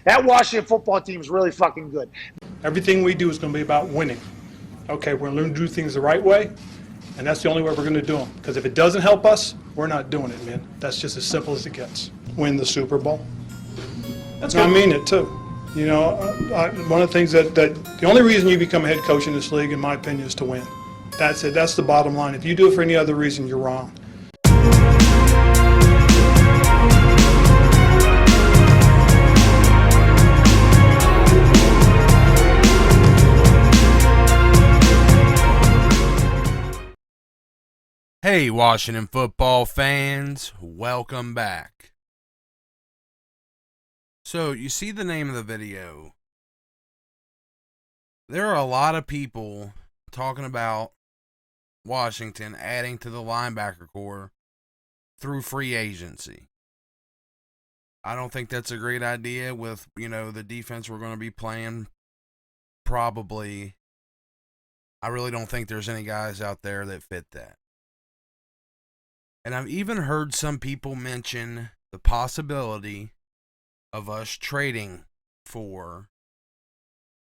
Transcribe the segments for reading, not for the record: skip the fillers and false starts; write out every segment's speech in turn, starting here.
That Washington football team is really fucking good. Everything we do is going to be about winning. Okay, we're going to learn to do things the right way, and that's the only way we're going to do them. Because if it doesn't help us, we're not doing it, man. That's just as simple as it gets. Win the Super Bowl. That's I mean it, too. You know, one of the things that the only reason you become a head coach in this league, in my opinion, is to win. That's it. That's the bottom line. If you do it for any other reason, you're wrong. Hey, Washington football fans, welcome back. So, you see the name of the video. There are a lot of people talking about Washington adding to the linebacker core through free agency. I don't think that's a great idea with, the defense we're going to be playing. Probably. I really don't think there's any guys out there that fit that. And I've even heard some people mention the possibility of us trading for.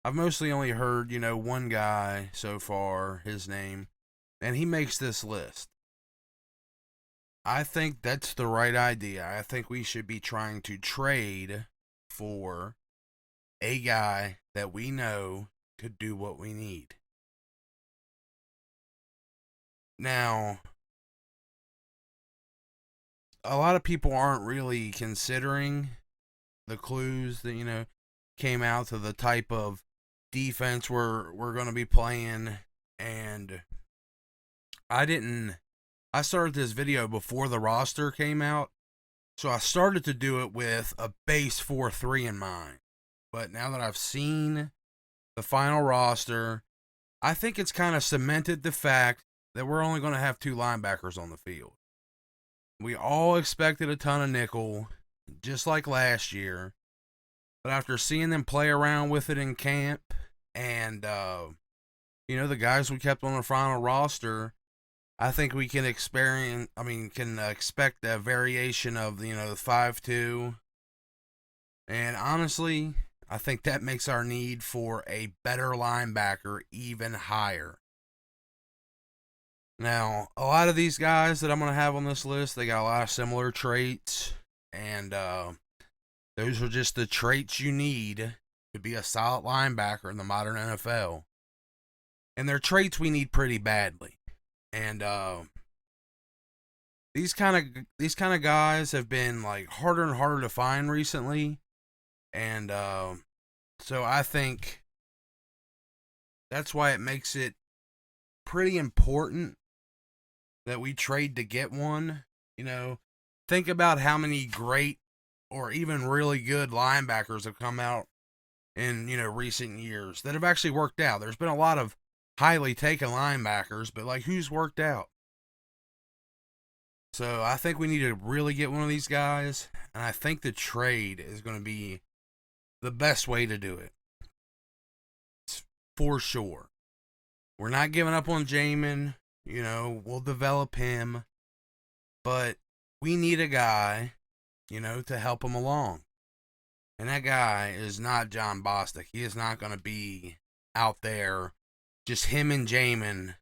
I've mostly only heard, one guy so far, his name, and he makes this list. I think that's the right idea. I think we should be trying to trade for a guy that we know could do what we need. Now, a lot of people aren't really considering the clues that, came out to the type of defense we're going to be playing. And I started this video before the roster came out. So I started to do it with a base 4-3 in mind. But now that I've seen the final roster, I think it's kind of cemented the fact that we're only going to have 2 linebackers on the field. We all expected a ton of nickel, just like last year. But after seeing them play around with it in camp and, the guys we kept on the final roster, I think we can expect a variation of, the 5-2. And honestly, I think that makes our need for a better linebacker even higher. Now, a lot of these guys that I'm going to have on this list, they got a lot of similar traits, and those are just the traits you need to be a solid linebacker in the modern NFL. And they're traits we need pretty badly. And these kind of guys have been like harder and harder to find recently, and so I think that's why it makes it pretty important that we trade to get one. Think about how many great or even really good linebackers have come out in, recent years that have actually worked out. There's been a lot of highly taken linebackers, but who's worked out? So I think we need to really get one of these guys, and I think the trade is going to be the best way to do it. For sure. We're not giving up on Jamin. We'll develop him. But we need a guy, to help him along. And that guy is not John Bostic. He is not going to be out there, just him and Jamin.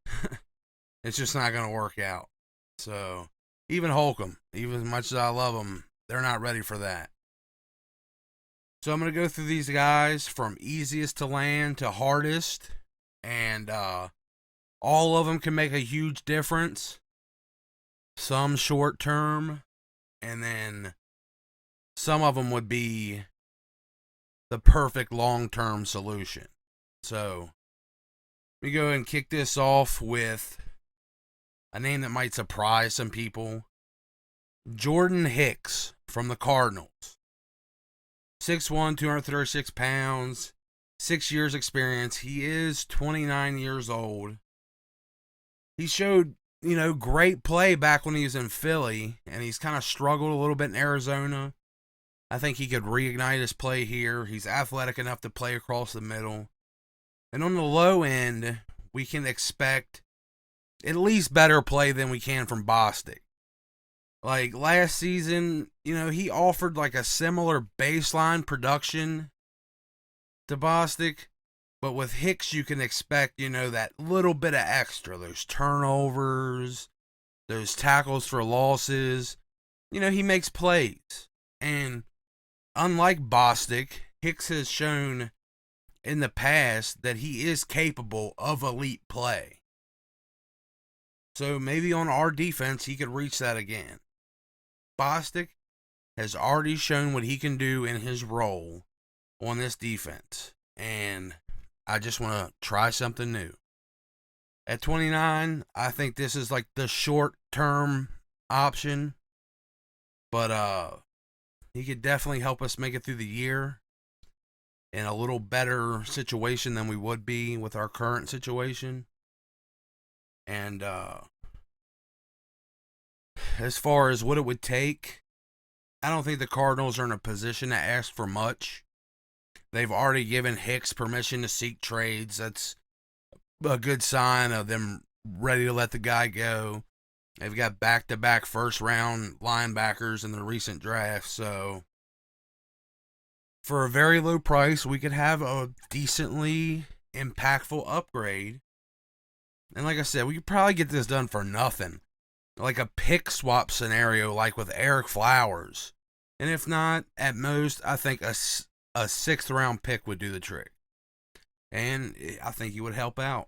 It's just not going to work out. So, even Holcomb, even as much as I love them, they're not ready for that. So I'm going to go through these guys from easiest to land to hardest. And all of them can make a huge difference. Some short term. And then some of them would be the perfect long-term solution. So let me go ahead and kick this off with a name that might surprise some people. Jordan Hicks from the Cardinals. 6'1", 236 pounds, 6 years experience. He is 29 years old. He showed, great play back when he was in Philly, and he's kind of struggled a little bit in Arizona. I think he could reignite his play here. He's athletic enough to play across the middle. And on the low end, we can expect at least better play than we can from Bostic. Like last season, he offered like a similar baseline production to Bostic, but with Hicks, you can expect, that little bit of extra, those turnovers, those tackles for losses. He makes plays. And unlike Bostic, Hicks has shown in the past that he is capable of elite play. So maybe on our defense, he could reach that again. Bostic has already shown what he can do in his role on this defense. And I just want to try something new. At 29, I think this is like the short-term option. But he could definitely help us make it through the year in a little better situation than we would be with our current situation. And as far as what it would take, I don't think the Cardinals are in a position to ask for much. They've already given Hicks permission to seek trades. That's a good sign of them ready to let the guy go. They've got back-to-back first-round linebackers in the recent draft, so for a very low price, we could have a decently impactful upgrade. And like I said, we could probably get this done for nothing. Like a pick swap scenario like with Eric Flowers. And if not, at most, I think a 6th round pick would do the trick. And I think he would help out.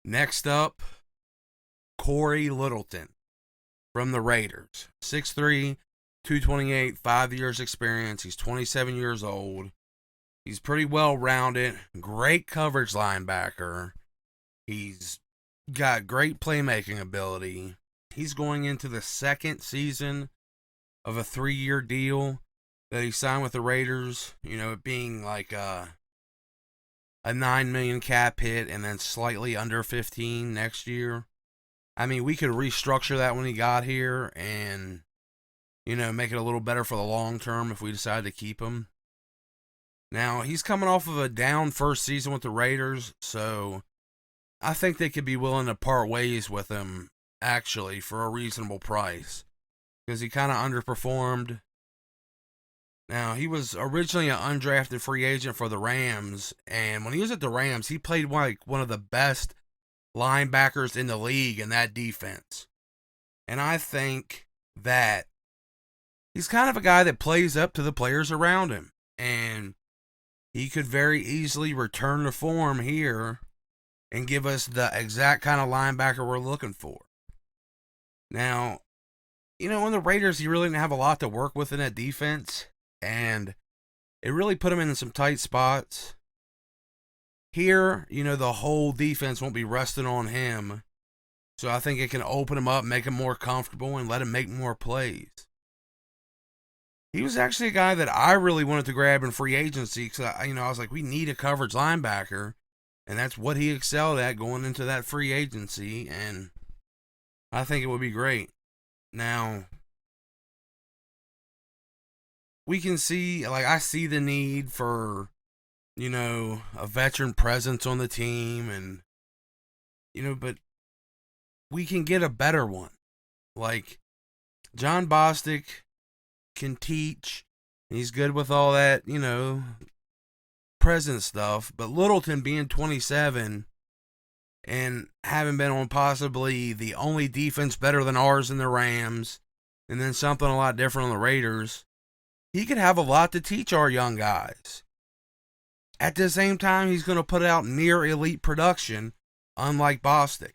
Next up, Corey Littleton from the Raiders. 6'3", 228, 5 years experience. He's 27 years old. He's pretty well-rounded. Great coverage linebacker. He's got great playmaking ability. He's going into the second season of a 3-year deal that he signed with the Raiders. It being like a $9 million cap hit and then slightly under 15 next year. I mean, we could restructure that when he got here and, make it a little better for the long term if we decide to keep him. Now, he's coming off of a down first season with the Raiders, so I think they could be willing to part ways with him, actually, for a reasonable price, because he kind of underperformed. Now, he was originally an undrafted free agent for the Rams, and when he was at the Rams, he played like one of the best linebackers in the league in that defense. And I think that he's kind of a guy that plays up to the players around him, and he could very easily return to form here and give us the exact kind of linebacker we're looking for. Now, in the Raiders, he really didn't have a lot to work with in that defense, and it really put him in some tight spots. Here, the whole defense won't be resting on him, so I think it can open him up, make him more comfortable, and let him make more plays. He was actually a guy that I really wanted to grab in free agency because, I was like, we need a coverage linebacker, and that's what he excelled at going into that free agency, and I think it would be great. Now, we can see, I see the need for, a veteran presence on the team, and, but we can get a better one. Like, John Bostic can teach, and he's good with all that, present stuff, but Littleton being 27 and having been on possibly the only defense better than ours in the Rams, and then something a lot different on the Raiders, he could have a lot to teach our young guys. At the same time, he's going to put out near elite production, unlike Bostic.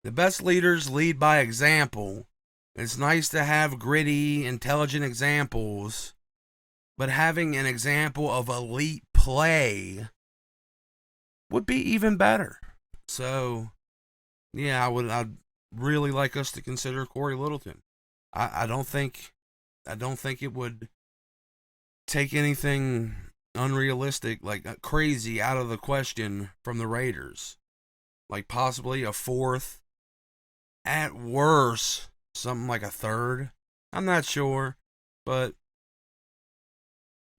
The best leaders lead by example. It's nice to have gritty, intelligent examples, but having an example of elite play would be even better. So, yeah, I'd really like us to consider Corey Littleton. I don't think it would take anything unrealistic, like crazy, out of the question from the Raiders. Like possibly a 4th, at worst, something like a 3rd. I'm not sure, but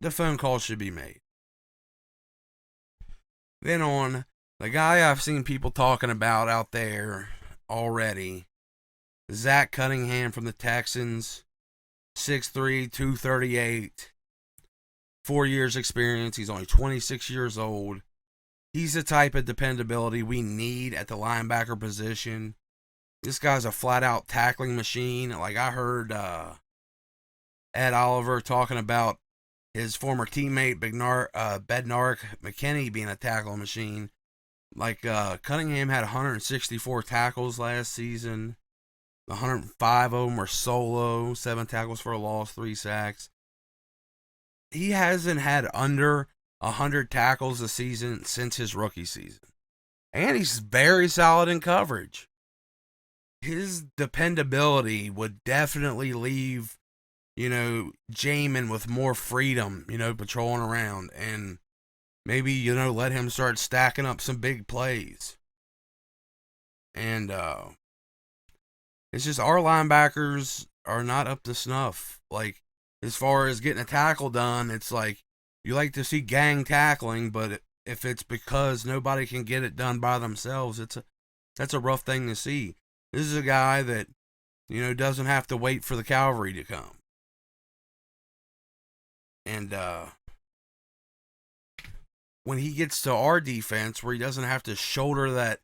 the phone call should be made. Then on, the guy I've seen people talking about out there already Zach Cunningham from the Texans, 6'3", 238, 4 years experience. He's only 26 years old. He's the type of dependability we need at the linebacker position. This guy's a flat-out tackling machine. Like, I heard Ed Oliver talking about his former teammate Bednarik McKinney being a tackle machine. Like, Cunningham had 164 tackles last season. 105 of them were solo, 7 tackles for a loss, 3 sacks. He hasn't had under 100 tackles a season since his rookie season. And he's very solid in coverage. His dependability would definitely leave, Jamin with more freedom, patrolling around. And maybe, let him start stacking up some big plays. And, it's just our linebackers are not up to snuff. Like, as far as getting a tackle done, it's like, you like to see gang tackling, but if it's because nobody can get it done by themselves, that's a rough thing to see. This is a guy that, doesn't have to wait for the cavalry to come. And when he gets to our defense, where he doesn't have to shoulder that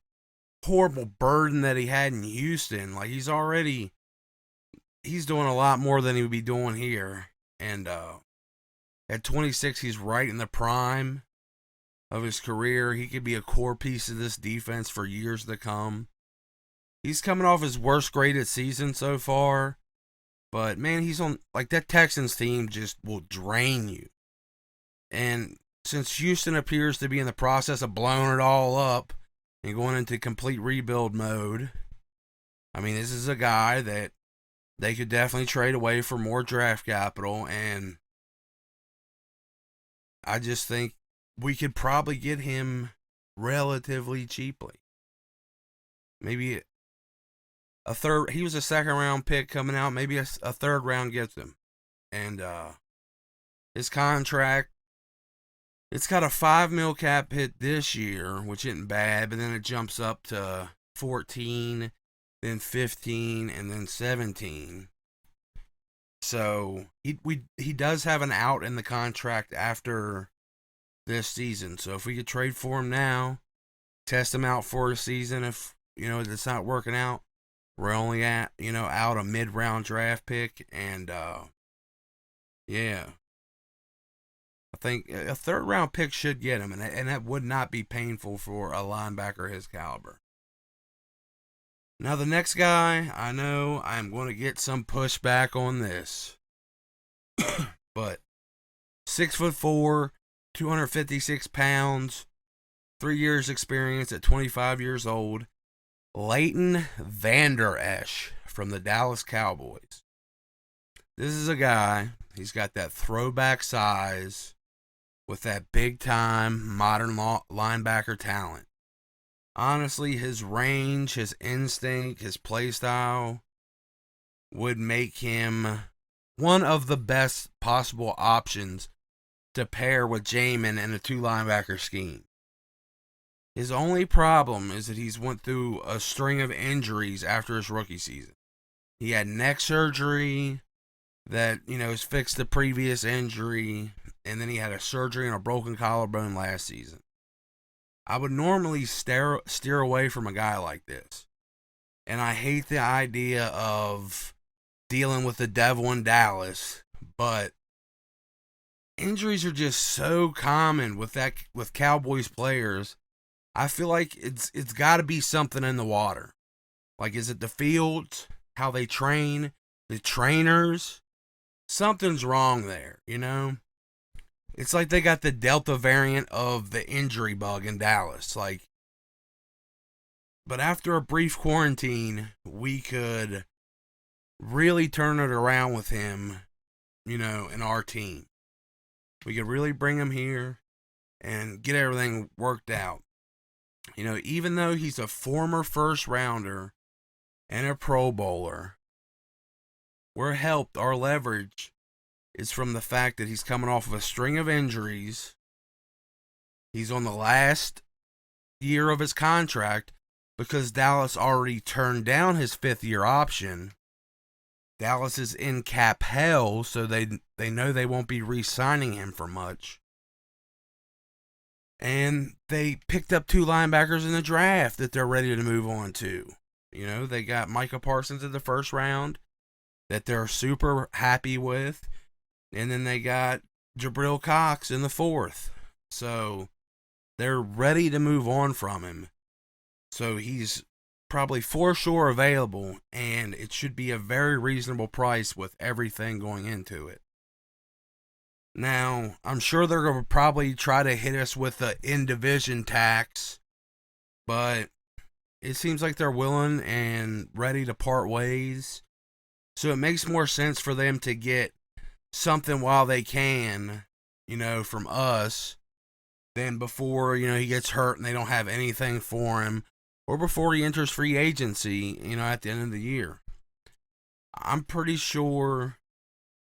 horrible burden that he had in Houston, like, he's doing a lot more than he would be doing here. And at 26, he's right in the prime of his career. He could be a core piece of this defense for years to come. He's coming off his worst graded season so far, but man, he's on, like, that Texans team just will drain you. And since Houston appears to be in the process of blowing it all up and going into complete rebuild mode, I mean, this is a guy that they could definitely trade away for more draft capital, and I just think we could probably get him relatively cheaply. Maybe a third. He was a second round pick coming out. Maybe a third round gets him. And his contract, it's got a $5 million cap hit this year, which isn't bad, but then it jumps up to 14, then 15, and then 17. So he does have an out in the contract after this season. So if we could trade for him now, test him out for a season, if it's not working out, we're only at out a mid-round draft pick, and yeah, I think a third-round pick should get him, and that would not be painful for a linebacker his caliber. Now, the next guy, I know I'm going to get some pushback on this, but 6'4", 256 pounds, 3 years experience at 25 years old, Leighton Vander Esch from the Dallas Cowboys. This is a guy, he's got that throwback size with that big-time modern linebacker talent. Honestly, his range, his instinct, his play style would make him one of the best possible options to pair with Jamin in a 2-linebacker scheme. His only problem is that he's went through a string of injuries after his rookie season. He had neck surgery that, has fixed the previous injury, and then he had a surgery on a broken collarbone last season. I would normally steer away from a guy like this. And I hate the idea of dealing with the devil in Dallas, but injuries are just so common with Cowboys players. I feel like it's got to be something in the water. Like, is it the fields, how they train, the trainers? Something's wrong there, It's like they got the Delta variant of the injury bug in Dallas. But after a brief quarantine, we could really turn it around with him, in our team. We could really bring him here and get everything worked out. Even though he's a former first rounder and a Pro Bowler, we're helped. Our leverage is from the fact that he's coming off of a string of injuries. He's on the last year of his contract, because Dallas already turned down his 5th-year option. Dallas is in cap hell, so they know they won't be re-signing him for much. And they picked up 2 linebackers in the draft that they're ready to move on to. They got Micah Parsons in the 1st round that they're super happy with. And then they got Jabril Cox in the 4th. So they're ready to move on from him. So he's probably for sure available, and it should be a very reasonable price with everything going into it. Now, I'm sure they're going to probably try to hit us with the in-division tax, but it seems like they're willing and ready to part ways. So it makes more sense for them to get something while they can, from us, than before, he gets hurt and they don't have anything for him, or before he enters free agency, at the end of the year. I'm pretty sure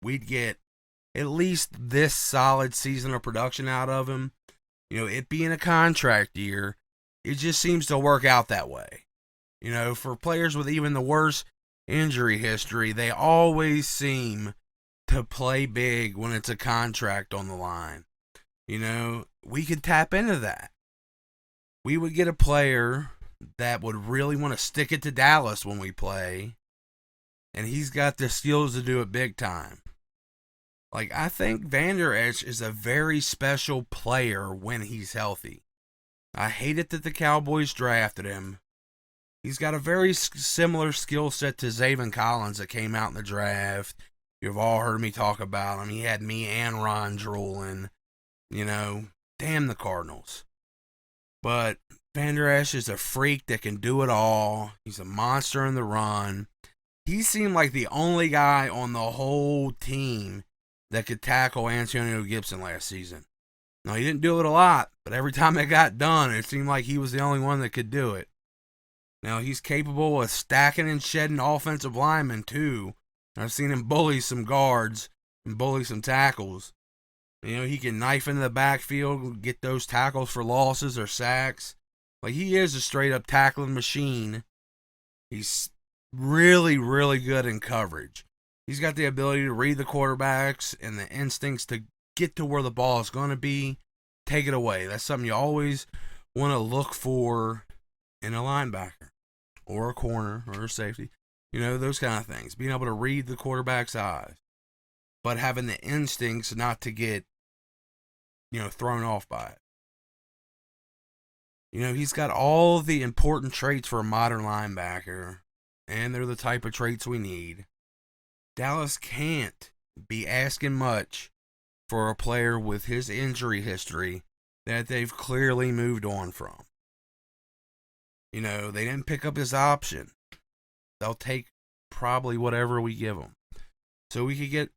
we'd get at least this solid season of production out of him. It being a contract year, it just seems to work out that way. For players with even the worst injury history, they always seem to play big when it's a contract on the line. We could tap into that. We would get a player that would really want to stick it to Dallas when we play, and he's got the skills to do it big time. I think Vander Esch is a very special player when he's healthy. I hate it that the Cowboys drafted him. He's got a very similar skill set to Zaven Collins that came out in the draft. You've all heard me talk about him. He had me and Ron drooling. Damn the Cardinals. But Vander Esch is a freak that can do it all. He's a monster in the run. He seemed like the only guy on the whole team that could tackle Antonio Gibson last season. Now, he didn't do it a lot, but every time it got done, it seemed like he was the only one that could do it. Now, he's capable of stacking and shedding offensive linemen, too. I've seen him bully some guards and bully some tackles. He can knife into the backfield, get those tackles for losses or sacks. He is a straight-up tackling machine. He's really, really good in coverage. He's got the ability to read the quarterbacks and the instincts to get to where the ball is going to be, take it away. That's something you always want to look for in a linebacker or a corner or a safety. Those kind of things. Being able to read the quarterback's eyes, but having the instincts not to get, thrown off by it. He's got all the important traits for a modern linebacker, and they're the type of traits we need. Dallas can't be asking much for a player with his injury history that they've clearly moved on from. They didn't pick up his option. They'll take probably whatever we give them. So we could get,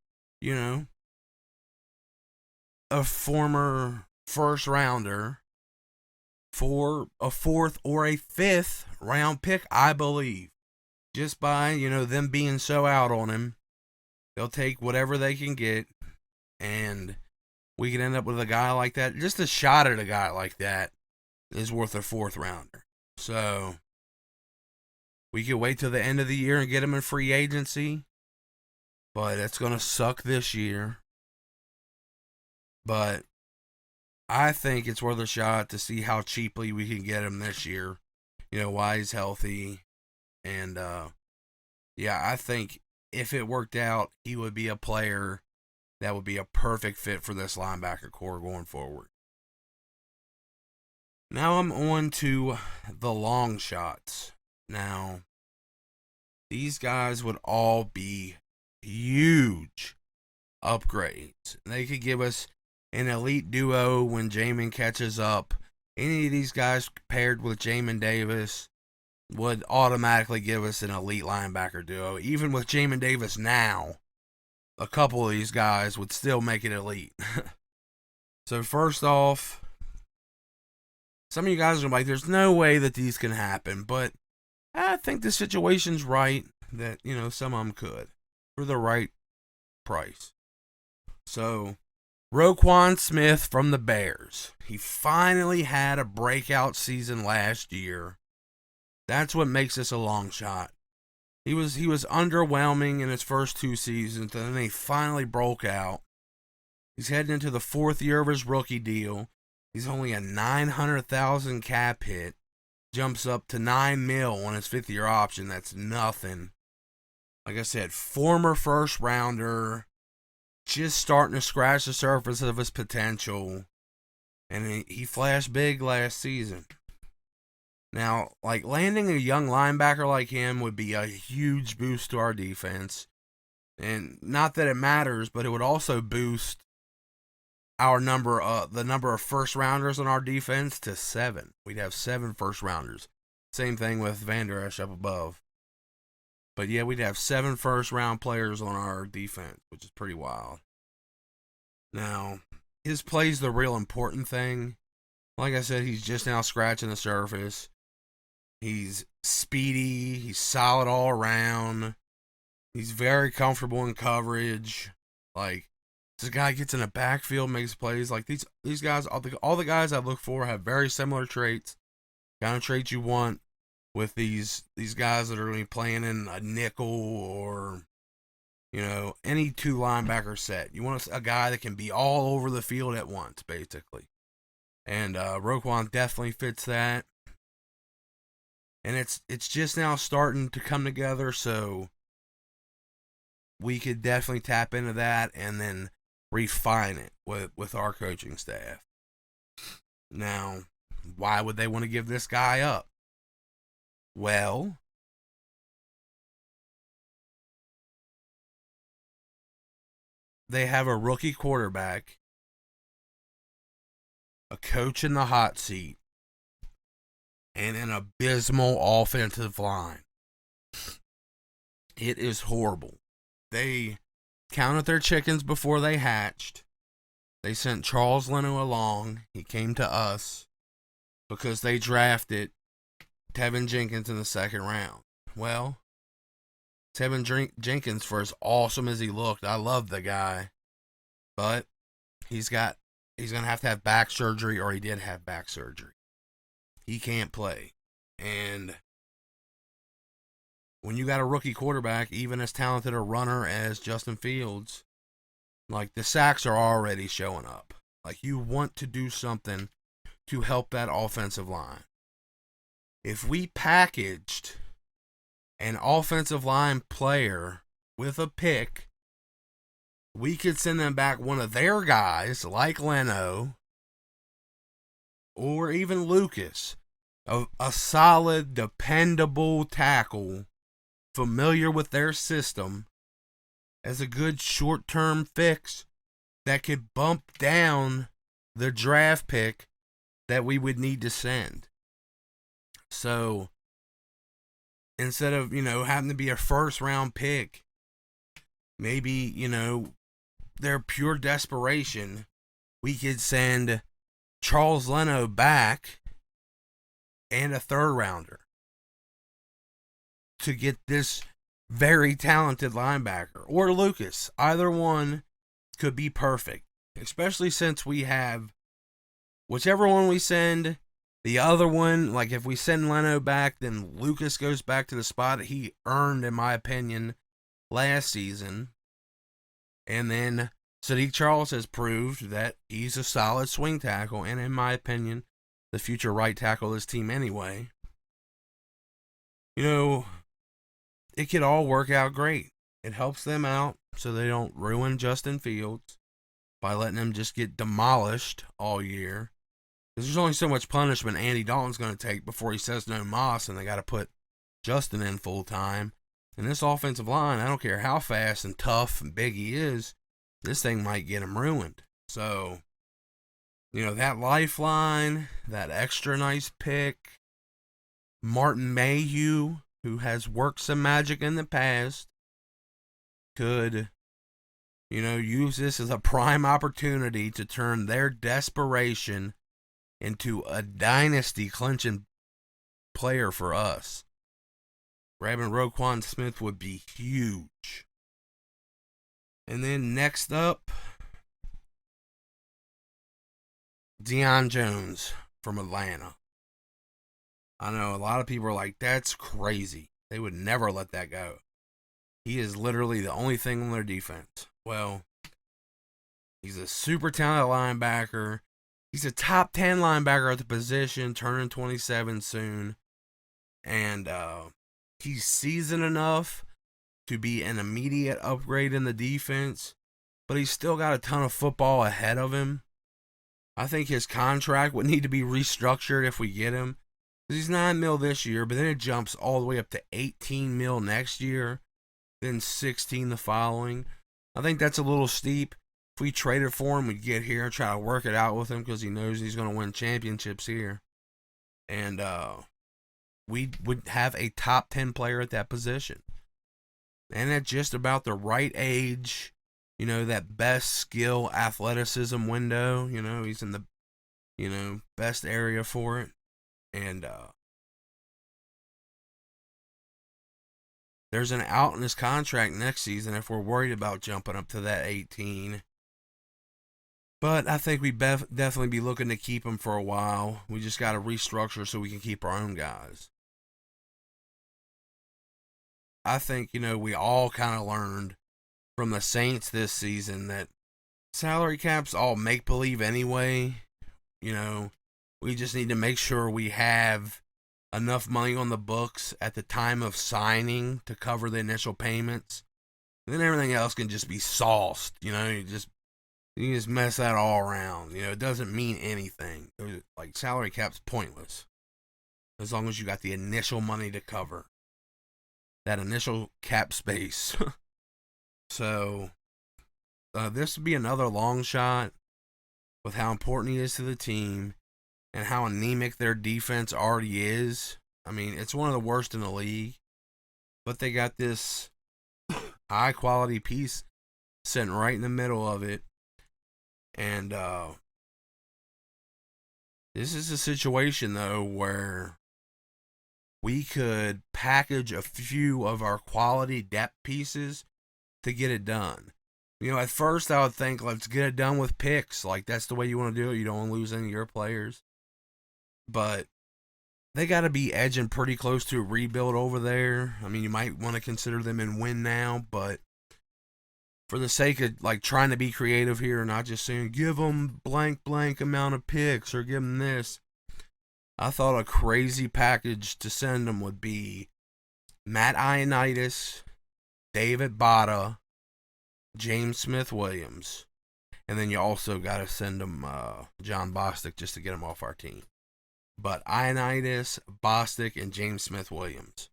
a former first rounder for a 4th or a 5th round pick, I believe. Just by, them being so out on him, they'll take whatever they can get, and we could end up with a guy like that. Just a shot at a guy like that is worth a 4th rounder. So we could wait till the end of the year and get him in free agency, but it's going to suck this year. But I think it's worth a shot to see how cheaply we can get him this year, while he's healthy. And, I think if it worked out, he would be a player that would be a perfect fit for this linebacker core going forward. Now I'm on to the long shots. Now, these guys would all be huge upgrades. They could give us an elite duo when Jamin catches up. Any of these guys paired with Jamin Davis would automatically give us an elite linebacker duo. Even with Jamin Davis now, a couple of these guys would still make it elite. So first off, some of you guys are like, there's no way that these can happen, but I think the situation's right that, some of them could for the right price. So, Roquan Smith from the Bears. He finally had a breakout season last year. That's what makes this a long shot. He was underwhelming in his first 2 seasons, and then he finally broke out. He's heading into the 4th year of his rookie deal. He's only a $900,000 cap hit. Jumps up to $9 million on his 5th-year option. That's nothing. Like I said, former first rounder, just starting to scratch the surface of his potential. And he flashed big last season. Now, like, landing a young linebacker like him would be a huge boost to our defense. And not that it matters, but it would also boost our the number of first rounders on our defense to 7. We'd have 7 first rounders. Same thing with Vander, Esch up above. But yeah, we'd have 7 first round players on our defense, which is pretty wild. Now, his play's the real important thing. Like I said, he's just now scratching the surface. He's speedy. He's solid all around. He's very comfortable in coverage. Like, this guy gets in the backfield, makes plays. Like, these guys, all the guys I look for have very similar traits. Kind of traits you want with these guys that are going to be playing in a nickel or, you know, any 2 linebacker set. You want a guy that can be all over the field at once, basically. And Roquan definitely fits that. And it's just now starting to come together, so we could definitely tap into that and then refine it with our coaching staff. Now, why would they want to give this guy up? Well, they have a rookie quarterback, a coach in the hot seat, and an abysmal offensive line. It is horrible. They counted their chickens before they hatched. They sent Charles Leno along. He came to us because they drafted Tevin Jenkins in the 2nd round. Well, Tevin Jenkins, for as awesome as he looked, I love the guy, but he's going to have back surgery, or he did have back surgery. He can't play. And when you got a rookie quarterback, even as talented a runner as Justin Fields, like, the sacks are already showing up. Like, you want to do something to help that offensive line. If we packaged an offensive line player with a pick, we could send them back one of their guys, like Leno, or even Lucas, a solid, dependable tackle, familiar with their system, as a good short-term fix that could bump down the draft pick that we would need to send. So, instead of, having to be a first-round pick, maybe, their pure desperation, we could send Charles Leno back and a 3rd rounder to get this very talented linebacker, or Lucas. Either one could be perfect, especially since we have whichever one we send, the other one, like if we send Leno back, then Lucas goes back to the spot he earned, in my opinion, last season. And then Sadiq Charles has proved that he's a solid swing tackle, and in my opinion, the future right tackle of this team anyway. It could all work out great. It helps them out so they don't ruin Justin Fields by letting him just get demolished all year. Because there's only so much punishment Andy Dalton's going to take before he says no mas, and they got to put Justin in full time. And this offensive line, I don't care how fast and tough and big he is, this thing might get him ruined. So, that lifeline, that extra nice pick, Martin Mayhew, who has worked some magic in the past, could, use this as a prime opportunity to turn their desperation into a dynasty clinching player for us. Grabbing Roquan Smith would be huge. And then next up, Dion Jones from Atlanta. I know a lot of people are like, that's crazy. They would never let that go. He is literally the only thing on their defense. Well, he's a super talented linebacker. He's a top 10 linebacker at the position, turning 27 soon. And he's seasoned enough to be an immediate upgrade in the defense, but he's still got a ton of football ahead of him. I think his contract would need to be restructured if we get him. He's $9 million this year, but then it jumps all the way up to $18 million next year, then $16 million the following. I think that's a little steep. If we traded for him, we'd get here and try to work it out with him because he knows he's going to win championships here. And we would have a top 10 player at that position. And at just about the right age, you know, that best skill athleticism window, you know, he's in the, you know, best area for it. And there's an out in his contract next season if we're worried about jumping up to that 18. But I think we'd definitely be looking to keep him for a while. We just got to restructure so we can keep our own guys. I think, you know, we all kind of learned from the Saints this season that salary cap's all make-believe anyway. You know, we just need to make sure we have enough money on the books at the time of signing to cover the initial payments. And then everything else can just be sauced. You know, you just mess that all around. You know, it doesn't mean anything. Like, salary cap's pointless as long as you got the initial money to cover that initial cap space. So, this would be another long shot with how important he is to the team and how anemic their defense already is. I mean, it's one of the worst in the league, but they got this high-quality piece sitting right in the middle of it. And this is a situation, though, where we could package a few of our quality depth pieces to get it done. You know, at first I would think, let's get it done with picks. Like, that's the way you want to do it. You don't want to lose any of your players. But they got to be edging pretty close to a rebuild over there. I mean, you might want to consider them in win now, but for the sake of, like, trying to be creative here, not just saying, give them blank amount of picks or give them this. I thought a crazy package to send them would be Matt Ioannidis, David Bada, James Smith-Williams, and then you also got to send them John Bostic just to get him off our team. But Ioannidis, Bostic, and James Smith-Williams.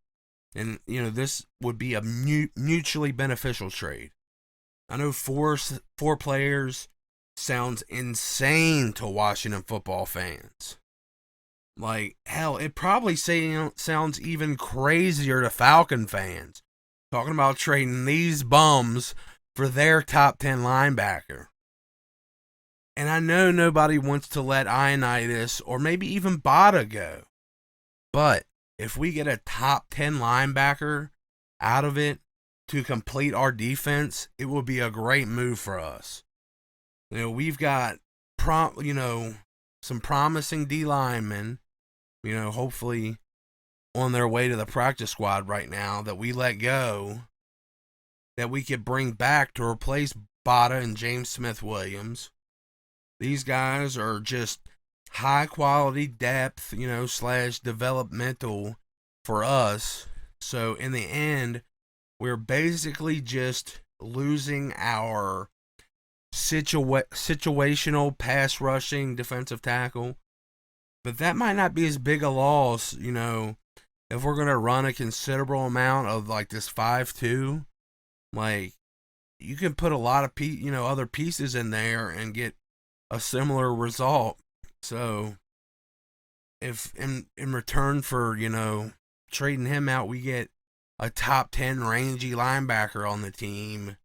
And, you know, this would be a mutually beneficial trade. I know four players sounds insane to Washington football fans. Like, hell, it probably sounds even crazier to Falcon fans. Talking about trading these bums for their top 10 linebacker. And I know nobody wants to let Ioannidis or maybe even Bada go. But if we get a top 10 linebacker out of it to complete our defense, it will be a great move for us. You know, we've got some promising D linemen, you know, hopefully on their way to the practice squad right now that we let go, that we could bring back to replace Bada and James Smith-Williams. These guys are just high quality depth, you know, / developmental for us. So in the end, we're basically just losing our situational pass rushing defensive tackle. But that might not be as big a loss, you know, if we're going to run a considerable amount of like this 5-2. Like, you can put a lot of other pieces in there and get a similar result. So if in return for, you know, trading him out, we get a top 10 rangy linebacker on the team,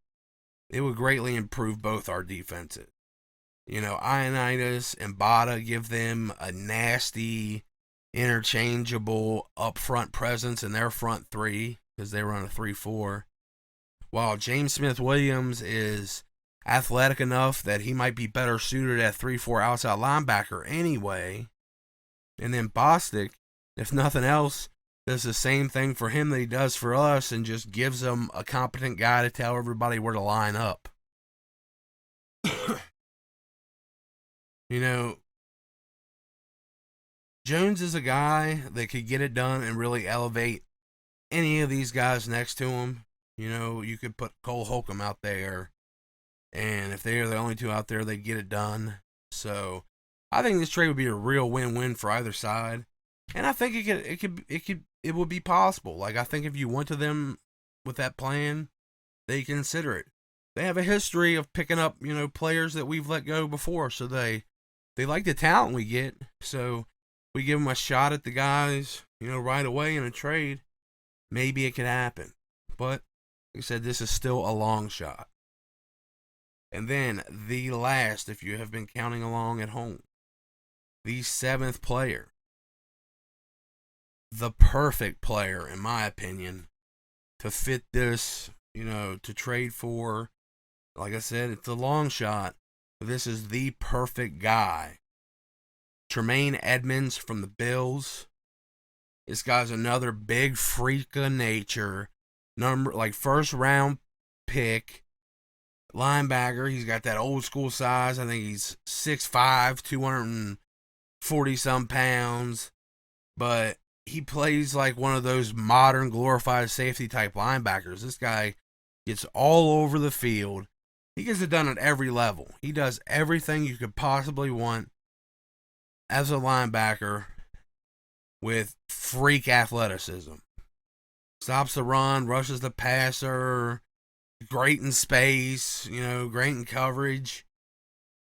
it would greatly improve both our defenses. You know, Ioannidis and Bada give them a nasty, interchangeable up-front presence in their front three because they run a 3-4. While James Smith-Williams is athletic enough that he might be better suited at 3-4 outside linebacker anyway. And then Bostic, if nothing else, does the same thing for him that he does for us and just gives them a competent guy to tell everybody where to line up. You know, Jones is a guy that could get it done and really elevate any of these guys next to him. You know, you could put Cole Holcomb out there, and if they are the only two out there, they'd get it done. So I think this trade would be a real win-win for either side, and I think it would be possible. Like, I think if you went to them with that plan, they consider it. They have a history of picking up, you know, players that we've let go before, so they like the talent we get. So we give them a shot at the guys, you know, right away in a trade. Maybe it could happen, but like I said, this is still a long shot. And then the last, if you have been counting along at home, the 7th player, the perfect player, in my opinion, to fit this, you know, to trade for. Like I said, it's a long shot, but this is the perfect guy. Tremaine Edmunds from the Bills. This guy's another big freak of nature. First round pick. Linebacker. He's got that old school size. I think he's 6'5", 240 some pounds. But he plays like one of those modern glorified safety type linebackers. This guy gets all over the field. He gets it done at every level. He does everything you could possibly want as a linebacker with freak athleticism. Stops the run, rushes the passer, great in space, you know, great in coverage.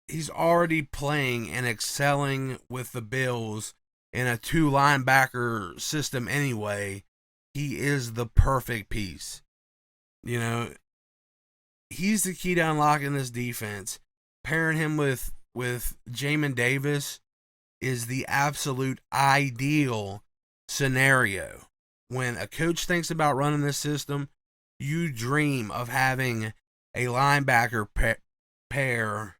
He's already playing and excelling with the Bills in a 2 linebacker system anyway. He is the perfect piece. You know, he's the key to unlocking this defense. Pairing him with Jamin Davis is the absolute ideal scenario. When a coach thinks about running this system, you dream of having a linebacker pair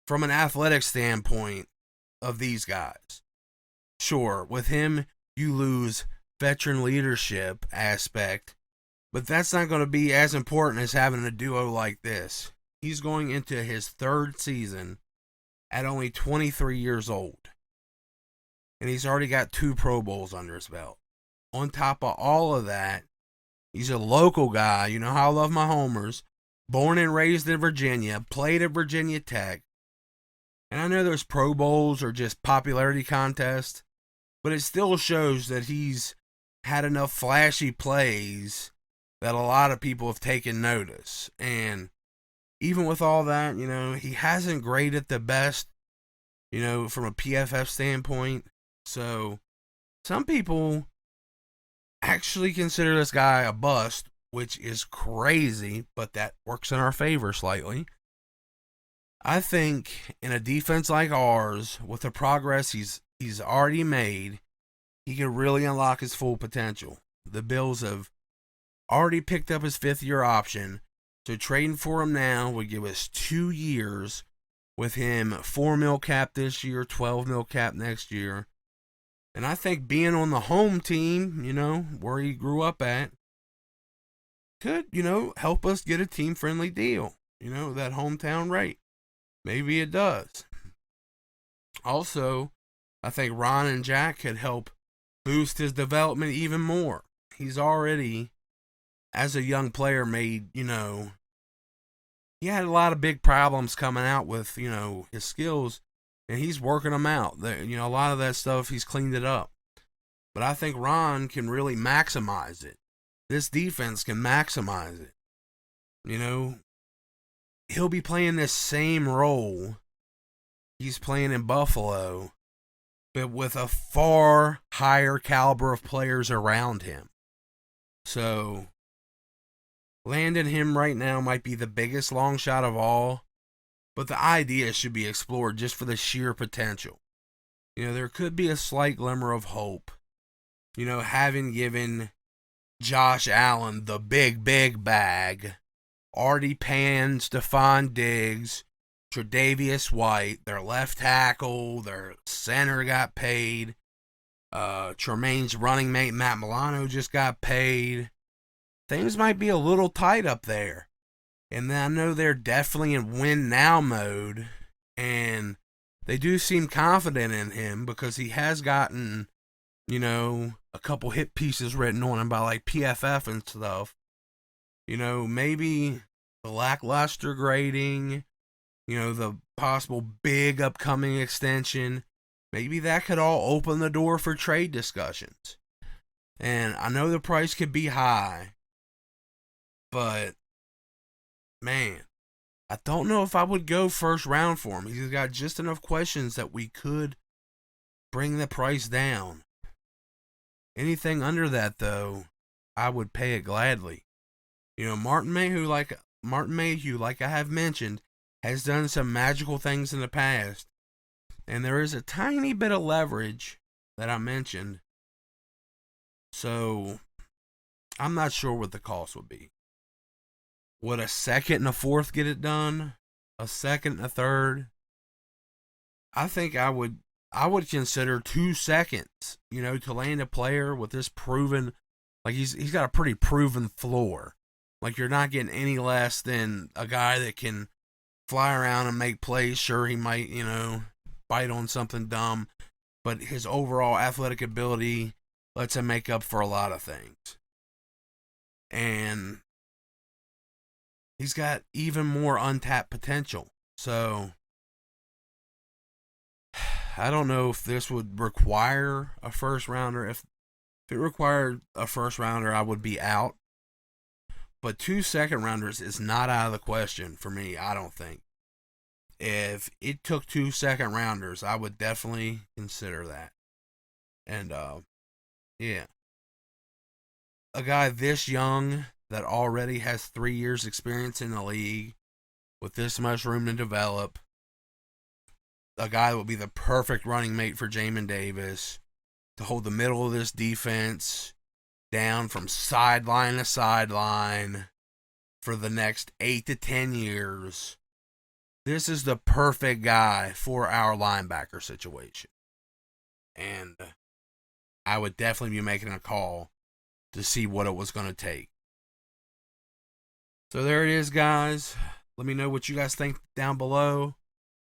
from an athletic standpoint of these guys. Sure, with him, you lose veteran leadership aspect, but that's not going to be as important as having a duo like this. He's going into his 3rd season at only 23 years old. And he's already got 2 Pro Bowls under his belt. On top of all of that, he's a local guy. You know how I love my homers. Born and raised in Virginia. Played at Virginia Tech. And I know those Pro Bowls are just popularity contests, but it still shows that he's had enough flashy plays that a lot of people have taken notice. And even with all that, you know, he hasn't graded the best, you know, from a PFF standpoint. So some people actually consider this guy a bust, which is crazy, but that works in our favor slightly. I think in a defense like ours, with the progress he's already made, he can really unlock his full potential. The Bills have already picked up his 5th-year option, so trading for him now would give us 2 years with him $4 million cap this year, $12 million cap next year. And I think being on the home team, you know, where he grew up at, could, you know, help us get a team-friendly deal. You know, that hometown rate. Maybe it does. Also, I think Ron and Jack could help boost his development even more. He's already, as a young player, made, you know, he had a lot of big problems coming out with, you know, his skills, and he's working them out. You know, a lot of that stuff, he's cleaned it up. But I think Ron can really maximize it. This defense can maximize it. You know, he'll be playing this same role he's playing in Buffalo, but with a far higher caliber of players around him. So landing him right now might be the biggest long shot of all, but the idea should be explored just for the sheer potential. You know, there could be a slight glimmer of hope. You know, having given Josh Allen the big bag, already paying Stephon Diggs, Tre'Davious White, their left tackle, their center got paid. Tremaine's running mate, Matt Milano, just got paid. Things might be a little tight up there. And I know they're definitely in win now mode. And they do seem confident in him because he has gotten, you know, a couple hit pieces written on him by like PFF and stuff. You know, maybe the lackluster grading, you know, the possible big upcoming extension, maybe that could all open the door for trade discussions. And I know the price could be high, but man, I don't know if I would go first round for him. He's got just enough questions that we could bring the price down. Anything under that, though, I would pay it gladly. You know, Martin Mayhew, like I have mentioned, has done some magical things in the past. And there is a tiny bit of leverage that I mentioned. So, I'm not sure what the cost would be. Would a second and a fourth get it done? A second and a third? I think I would consider 2 seconds, you know, to land a player with this proven, like he's got a pretty proven floor. Like you're not getting any less than a guy that can fly around and make plays. Sure, he might, you know, bite on something dumb, but his overall athletic ability lets him make up for a lot of things. And he's got even more untapped potential. So I don't know if this would require a first rounder. If it required a first rounder, I would be out. But 2 second rounders is not out of the question for me, I don't think. If it took 2 second rounders, I would definitely consider that. And, yeah. A guy this young that already has 3 years experience in the league with this much room to develop. A guy that would be the perfect running mate for Jamin Davis to hold the middle of this defense down from sideline to sideline for the next 8 to 10 years. This is the perfect guy for our linebacker situation. And I would definitely be making a call to see what it was going to take. So there it is, guys. Let me know what you guys think down below.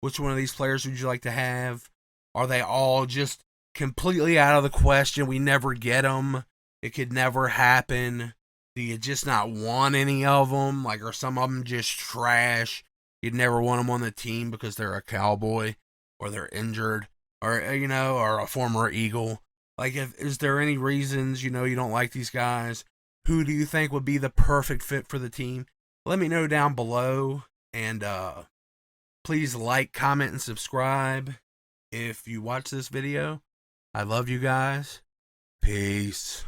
Which one of these players would you like to have? Are they all just completely out of the question? We never get them. It could never happen. Do you just not want any of them? Like, are some of them just trash? You'd never want them on the team because they're a Cowboy or they're injured or, you know, or a former Eagle. Like, is there any reasons, you know, you don't like these guys? Who do you think would be the perfect fit for the team? Let me know down below. And, please like, comment, and subscribe if you watch this video. I love you guys. Peace.